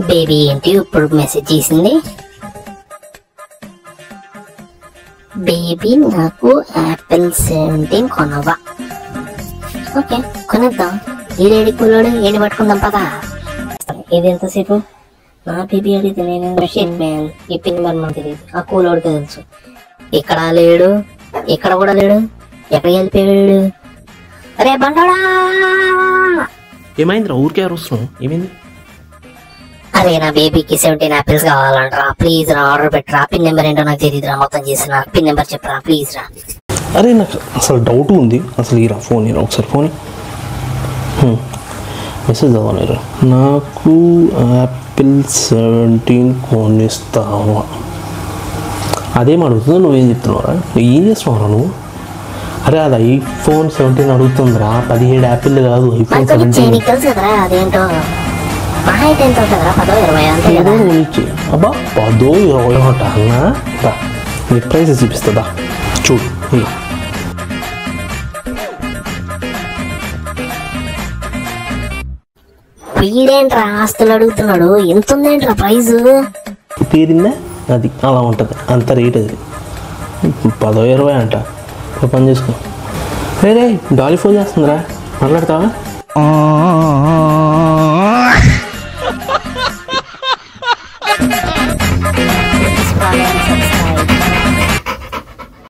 Baby ఏంటి ఇప్పుడు message చేసింది? బేబీ నాకు యాపిల్ 17 కొనవా? ఓకే కొనేద్దాం. ఈ రేడి కూలోడు ఏడి పట్టుకుందాం పదా. ఇది ఎంతసేపు నా బేబీ అడిగితే నేను షిట్ మ్యాన్ ఈ పిన్ మరి మనకు తెలియదు. ఆ కూలోడికి తెలుసు. ఇక్కడ లేడు, ఇక్కడ కూడా లేడు, ఎక్కడికి వెళ్ళిపోయాడు? అరే బండోడా! ఏమైందిరా ఊరికే అరుస్తున్నావు? ఏమైంది? అరే నా బేబీకి 17 యాపిల్స్ కావాలంటరా, ప్లీజ్ రా ఆర్డర్ పెట్టరా. పిన్ నెంబర్ ఏంటో నాకు తెలియదురా, మొత్తం చేసిన పిన్ నెంబర్ చెప్పరా ప్లీజ్ రా. అరే నాకు అసలు డౌట్ ఉంది, అసలు ఈరా ఫోన్ ఇరా ఒకసారి ఫోన్ మెసేజ్ చదవలేరా. నాకు యాపిల్ 17 కొనిస్తావా? అదేం అడుగుతుందో నువ్వేం చెప్తున్నావురా? ఏం చేస్తున్నావురా నువ్వు? అరే అది ఐఫోన్ 17 అడుగుతుందిరా, 17 యాపిల్ కాదు ఐఫోన్ 17. తెలుసు కదరా అదేంటో. ఎంత ఉంటుందిరా? 10-20 అంతే కదా. అబ్బా 10-20 అంట అన్నా. నీ ప్రైసెస్ చూపిస్తుందా చూడు. వీడేంట్రా ఆస్తులు అడుగుతున్నాడు? ఎంత ఉందేంట్రా ప్రైజు? తీరిందా? అది అలా ఉంటుంది, అంత రేట్ అది. 10-20 అంట. పని చేసుకో. రే డాలీ ఫోన్ చేస్తుందిరా, మాట్లాడతావా?